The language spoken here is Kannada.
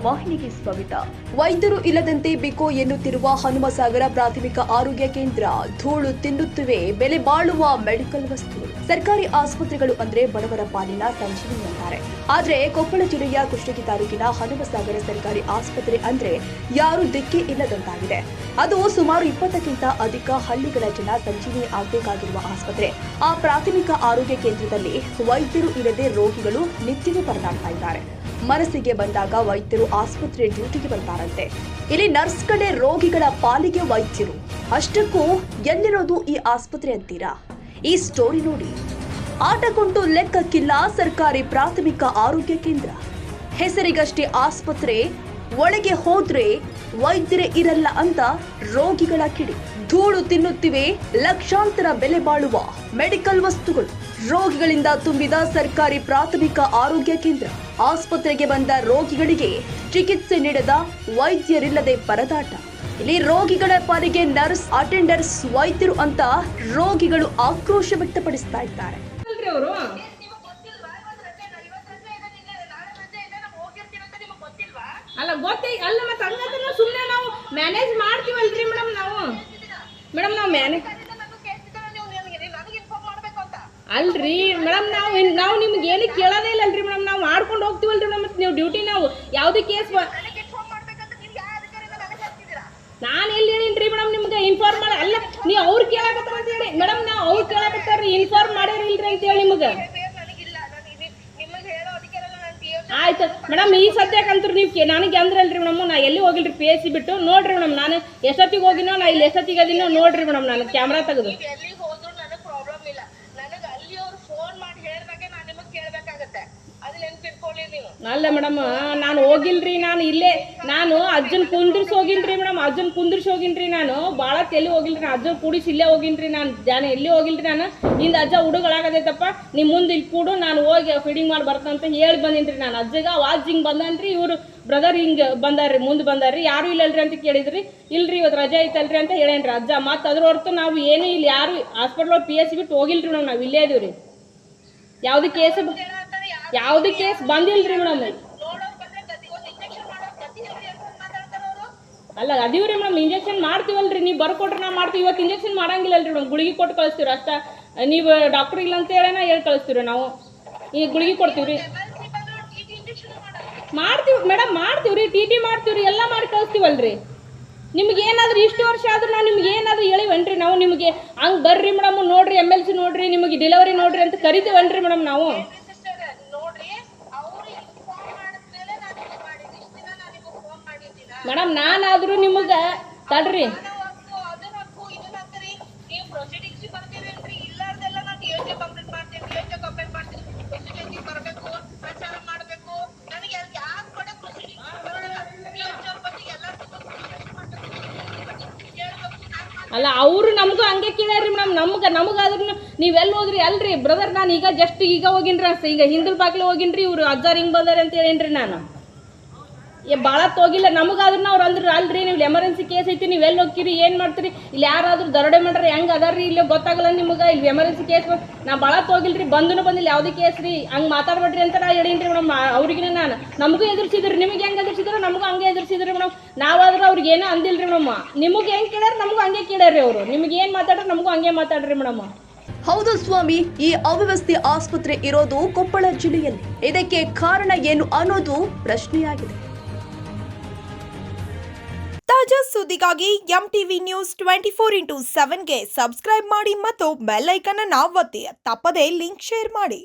ವಾಹಿನಿಗೆ ಸ್ವಾಗತ. ವೈದ್ಯರು ಇಲ್ಲದಂತೆ ಬಿಕೋ ಎನ್ನುತ್ತಿರುವ ಹನುಮಸಾಗರ ಪ್ರಾಥಮಿಕ ಆರೋಗ್ಯ ಕೇಂದ್ರ ಧೂಳು ತಿನ್ನುತ್ತಿವೆ ಬೆಲೆ ಬಾಳುವ ಮೆಡಿಕಲ್ ವಸ್ತುಗಳು. ಸರ್ಕಾರಿ ಆಸ್ಪತ್ರೆಗಳು ಅಂದ್ರೆ ಬಡವರ ಪಾಲಿನ ಸಂಜೀವಿನಿ ಅಂತಾರೆ. ಆದ್ರೆ ಕೊಪ್ಪಳ ಜಿಲ್ಲೆಯ ಕುಷ್ಟಗಿ ತಾಲೂಕಿನ ಹನುಮಸಾಗರ ಸರ್ಕಾರಿ ಆಸ್ಪತ್ರೆ ಅಂದ್ರೆ ಯಾರು ದಿಕ್ಕೇ ಇಲ್ಲದಂತಾಗಿದೆ. ಅದು ಸುಮಾರು 20ಕ್ಕಿಂತ ಅಧಿಕ ಹಳ್ಳಿಗಳ ಜನ ಸಂಜೀವಿನಿ ಆಗಬೇಕಾಗಿರುವ ಆಸ್ಪತ್ರೆ. ಆ ಪ್ರಾಥಮಿಕ ಆರೋಗ್ಯ ಕೇಂದ್ರದಲ್ಲಿ ವೈದ್ಯರು ಇಲ್ಲದೆ ರೋಗಿಗಳು ನಿತ್ಯವೂ ಪರದಾಡ್ತಾ ಇದ್ದಾರೆ. ಮನಸ್ಸಿಗೆ ಬಂದಾಗ ವೈದ್ಯರು ಆಸ್ಪತ್ರೆ ಡ್ಯೂಟಿಗೆ ಬರ್ತಾರಂತೆ. ಇಲ್ಲಿ ನರ್ಸ್ಗಳೇ ರೋಗಿಗಳ ಪಾಲಿಗೆ ವೈದ್ಯರು. ಅಷ್ಟಕ್ಕೂ ಎಲ್ಲಿರೋದು ಈ ಆಸ್ಪತ್ರೆ ಅಂತೀರಾ? ಈ ಸ್ಟೋರಿ ನೋಡಿ. ಆಟಗೊಂಡು ಲೆಕ್ಕಕ್ಕಿಲ್ಲ ಸರ್ಕಾರಿ ಪ್ರಾಥಮಿಕ ಆರೋಗ್ಯ ಕೇಂದ್ರ. ಹೆಸರಿಗಷ್ಟೇ ಆಸ್ಪತ್ರೆ, ಒಳಗೆ ಹೋದ್ರೆ ವೈದ್ಯರೇ ಇರಲ್ಲ ಅಂತ ರೋಗಿಗಳ ಕಿಡಿ. ಧೂಳು ತಿನ್ನುತ್ತಿವೆ ಲಕ್ಷಾಂತರ ಬೆಲೆ ಬಾಳುವ ಮೆಡಿಕಲ್ ವಸ್ತುಗಳು. ರೋಗಿಗಳಿಂದ ತುಂಬಿದ ಸರ್ಕಾರಿ ಪ್ರಾಥಮಿಕ ಆರೋಗ್ಯ ಕೇಂದ್ರ. ಆಸ್ಪತ್ರೆಗೆ ಬಂದ ರೋಗಿಗಳಿಗೆ ಚಿಕಿತ್ಸೆ ನೀಡದ ವೈದ್ಯರಿಲ್ಲದೆ ಪರದಾಟ. ಇಲ್ಲಿ ರೋಗಿಗಳ ಪಾಲಿಗೆ ನರ್ಸ್, ಅಟೆಂಡರ್ಸ್, ವೈದ್ಯರು ಅಂತ ರೋಗಿಗಳು ಆಕ್ರೋಶ ವ್ಯಕ್ತಪಡಿಸ್ತಾ ಇದ್ದಾರೆ. ಅಲ್ಲ ಗೊತ್ತೇ ಅಲ್ಲ ಮತ್ತೆ ಹಂಗಂದ್ರೆ ಸುಮ್ಮನೆ ನಾವು ಮ್ಯಾನೇಜ್ ಮಾಡ್ತೀವಲ್ರಿ ಮೇಡಮ್. ನಾವು ಮ್ಯಾನೇಜ್ ಅಲ್ರಿ ಮೇಡಮ್, ನಾವು ನಿಮ್ಗೆ ಏನಕ್ಕೆ ಕೇಳೋದೇ ಇಲ್ಲಲ್ರಿ ಮೇಡಮ್. ನಾವು ಮಾಡ್ಕೊಂಡು ಹೋಗ್ತೀವಲ್ರಿ ಮೇಡಮ್. ಮತ್ತೆ ನೀವು ಡ್ಯೂಟಿ ನಾವು ಯಾವುದೇ ಕೇಸ್ ನಾನು ಎಲ್ಲಿ ಹೇಳಿನ್ರಿ ಮೇಡಮ್ ನಿಮ್ಗೆ ಇನ್ಫಾರ್ಮ್ ಮಾಡಿ. ಅಲ್ಲ ನೀವು ಅವ್ರು ಕೇಳಾಕತ್ತಾರ ಅಂತ ಹೇಳಿ ಮೇಡಮ್. ನಾವು ಅವ್ರು ಕೇಳಾಕತ್ತಾರ್ರಿ, ಇನ್ಫಾರ್ಮ್ ಮಾಡ್ಯಾರಿಲ್ರಿ ಅಂತ ಹೇಳಿ ನಿಮಗೆ. ಆಯ್ತು ಮೇಡಮ್, ಈ ಸದ್ಯಕ್ಕಂತೂ ನೀವು ನನಗೆ ಅಂದ್ರಲ್ರಿ ಮೇಡಮ್. ನಾ ಎಲ್ಲಿ ಹೋಗಿಲ್ರಿ ಪಿ ಎಸ್ ಸಿ ಬಿಟ್ಟು. ನೋಡ್ರಿ ಮೇಡಮ್, ನಾನು ಎಷ್ಟೊತ್ತಿಗೆ ಹೋಗಿನೋ, ನಾ ಇಲ್ಲಿ ಎಷ್ಟೊತ್ತಿಗೆ ಅದೀನೋ ನೋಡ್ರಿ ಮೇಡಮ್. ನಾನು ಕ್ಯಾಮ್ರಾ ತೆಗೆದು ಅಲ್ಲ ಮೇಡಮ್, ನಾನು ಹೋಗಿಲ್ರಿ. ನಾನು ಅಜ್ಜನ್ ಕುಂದ್ರಿಸಿ ಹೋಗಿನ್ರಿ ಮೇಡಮ್. ಅಜ್ಜನ್ ಕುಂದ್ರಿಸಿ ಹೋಗಿನ್ರಿ. ನಾನು ಭಾಳ ಎಲ್ಲಿ ಹೋಗಿಲ್ರಿ. ನಾನು ಅಜ್ಜನ್ ಕೂಡಿಸಿ ಇಲ್ಲೇ ಹೋಗಿನ್ರಿ. ನಾನು ಎಲ್ಲಿ ಹೋಗಿಲ್ರಿ. ನಾನು ಇಂದ ಅಜ್ಜ ಹುಡುಗಳಾಗದೈತಪ್ಪ, ನಿಮ್ಮ ಮುಂದೆ ಇಲ್ಲಿ ಕೂಡು, ನಾನು ಹೋಗಿ ಫೀಡಿಂಗ್ ಮಾಡಿ ಬರ್ತಂತ ಹೇಳಿ ಬಂದಿನ್ರಿ. ನಾನು ಅಜ್ಜಗ ವಾಜ್ ಹಿಂಗೆ ಬಂದನ್ರಿ. ಇವರು ಬ್ರದರ್ ಹಿಂಗೆ ಬಂದಾರ್ರಿ, ಮುಂದೆ ಬಂದಾರ್ರಿ. ಯಾರು ಇಲ್ಲಲ್ರಿ ಅಂತ ಕೇಳಿದ್ರಿ. ಇಲ್ರಿ ಇವತ್ತು ರಜೆ ಐತಲ್ರಿ ಅಂತ ಹೇಳೇನ್ರಿ ಅಜ್ಜ. ಮತ್ತು ಅದ್ರ ಹೊರತು ನಾವು ಏನು ಇಲ್ಲಿ ಯಾರು ಹಾಸ್ಪಿಟ್ಲ್ ಪಿ ಎಸ್ ಸಿ ಬಿಟ್ಟು ಹೋಗಿಲ್ರಿ ಮೇಡಮ್. ನಾವು ಇಲ್ಲೇ ಇದೀವಿ ರೀ. ಯಾವುದೇ ಕೇಸ್ ಬಂದಿಲ್ರಿ ಮೇಡಮ್. ಅಲ್ಲ ಅದೀವ್ರಿ ಮೇಡಮ್, ಇಂಜೆಕ್ಷನ್ ಮಾಡ್ತೀವಲ್ರಿ. ನೀವು ಬರ್ಕೊಟ್ರೆ ನಾವು ಮಾಡ್ತೀವಿ. ಇವತ್ತು ಇಂಜೆಕ್ಷನ್ ಮಾಡಂಗಿಲ್ಲಲ್ರಿ ಮೇಡಮ್. ಗುಳಿಗೆ ಕೊಟ್ಟು ಕಳಿಸ್ತೀವಿ ಅಷ್ಟ. ನೀವು ಡಾಕ್ಟ್ರ್ ಇಲ್ಲ ಅಂತ ಹೇಳೋಣ ಹೇಳಿ ಕಳಿಸ್ತೀವಿ ನಾವು. ಈಗ ಗುಳಿಗೆ ಕೊಡ್ತೀವಿ ರೀ. ಮಾಡ್ತೀವಿ ಮೇಡಮ್, ಮಾಡ್ತೀವಿ ರೀ. ಟಿ ಮಾಡ್ತೀವಿ ರೀ, ಎಲ್ಲ ಮಾಡಿ ಕಳಿಸ್ತೀವಲ್ರಿ. ನಿಮ್ಗೆ ಏನಾದರೂ ಇಷ್ಟು ವರ್ಷ ಆದ್ರೂ ನಾವು ನಿಮ್ಗೆ ಏನಾದರೂ ಹೇಳಿವನ್ರಿ ನಾವು ನಿಮಗೆ? ಹಂಗೆ ಬರ್ರಿ ಮೇಡಮ್, ನೋಡ್ರಿ MLC ನೋಡ್ರಿ, ನಿಮಗೆ ಡೆಲಿವರಿ ನೋಡ್ರಿ ಅಂತ ಕರಿತೀವನ್ರಿ ಮೇಡಮ್ ನಾವು. ಮೇಡಮ್ ನಾನಾದರೂ ನಿಮಗೆ ತಡ್ರಿ. ಅಲ್ಲ ಅವರು ನಮಗೂ ಹಂಗೆ ಕೇಳ್ಯಾರ್ರಿ ಮೇಡಮ್. ನಮಗಾದ್ರೂ ನೀವೆಲ್ಲಿ ಹೋದ್ರಿ? ಅಲ್ರಿ ಬ್ರದರ್, ನಾನು ಈಗ ಹೋಗಿನ್ರಿ ಅಷ್ಟೇ. ಈಗ ಹಿಂದಲ್ ಬಾಗಿಲು ಹೋಗಿನ್ರಿ. ಇವ್ರು ಅಜ್ಜಾರ್ ಹಿಂಗೆ ಬಂದಾರೆ ಅಂತ ಹೇಳೇನ್ರಿ ನಾನು. ಭಾಳ ಹೋಗಿಲ್ಲ. ನಮಗಾದ್ರೂ ಅವ್ರು ಅಂದ್ರಿ ಅಲ್ರಿ ನೀವು ಎಮರ್ಜೆನ್ಸಿ ಕೇಸ್ ಐತಿ, ನೀವು ಎಲ್ಲಿ ಹೋಗ್ತೀರಿ, ಏನು ಮಾಡ್ತೀರಿ, ಇಲ್ಲಿ ಯಾರಾದ್ರೂ ದರೋಡೆ ಮಾಡ್ರಿ ಹೆಂಗೆ ಅದಾರ್ರಿ, ಇಲ್ಲಿ ಗೊತ್ತಾಗಲ್ಲ ನಿಮಗೆ, ಇಲ್ಲಿ ಎಮರ್ಜೆನ್ಸಿ ಕೇಸ್. ನಾ ಭಾಳ ಹೋಗಿಲ್ರಿ, ಬಂದಿಲ್ಲ ಯಾವುದೇ ಕೇಸ್ ರೀ. ಹಂಗೆ ಮಾತಾಡ್ಬೇಡ್ರಿ ಅಂತ ನಾ ಹೇಳೀನಿ ಮೇಡಮ್. ಅವ್ರಿಗೆ ನಾನು ನಮಗೂ ಎದುರಿಸಿದ್ರಿ. ನಿಮಗೆ ಹೆಂಗೆ ಎದುರಿಸಿದ್ರು ನಮಗೂ ಹಂಗೆ ಎದುರಿಸಿದ್ರಿ ಮೇಡಮ್. ನಾವಾದ್ರೂ ಅವ್ರಿಗೆ ಏನೋ ಅಂದಿಲ್ರಿ ಮೇಡಮ್. ನಿಮಗೆ ಹೆಂಗೆ ಕೇಳ್ಯಾರ ನಮಗೂ ಹಂಗೆ ಕೇಳ್ಯಾರ್ರಿ ಅವರು. ನಿಮಗೆ ಏನು ಮಾತಾಡ್ರಿ ನಮಗೂ ಹಂಗೆ ಮಾತಾಡ್ರಿ ಮೇಡಮ್. ಹೌದು ಸ್ವಾಮಿ, ಈ ಅವ್ಯವಸ್ಥೆ ಆಸ್ಪತ್ರೆ ಇರೋದು ಕೊಪ್ಪಳ ಜಿಲ್ಲೆಯಲ್ಲಿ. ಇದಕ್ಕೆ ಕಾರಣ ಏನು ಅನ್ನೋದು ಪ್ರಶ್ನೆಯಾಗಿದೆ. ತಾಜಾ ಸುದ್ದಿಗಾಗಿ MTV News 24/7ಗೆ ಸಬ್ಸ್ಕ್ರೈಬ್ ಮಾಡಿ ಮತ್ತು ಬೆಲ್ ಐಕಾನ್ ಅನ್ನು ಒತ್ತಿ. ತಪ್ಪದೇ ಲಿಂಕ್ ಶೇರ್ ಮಾಡಿ.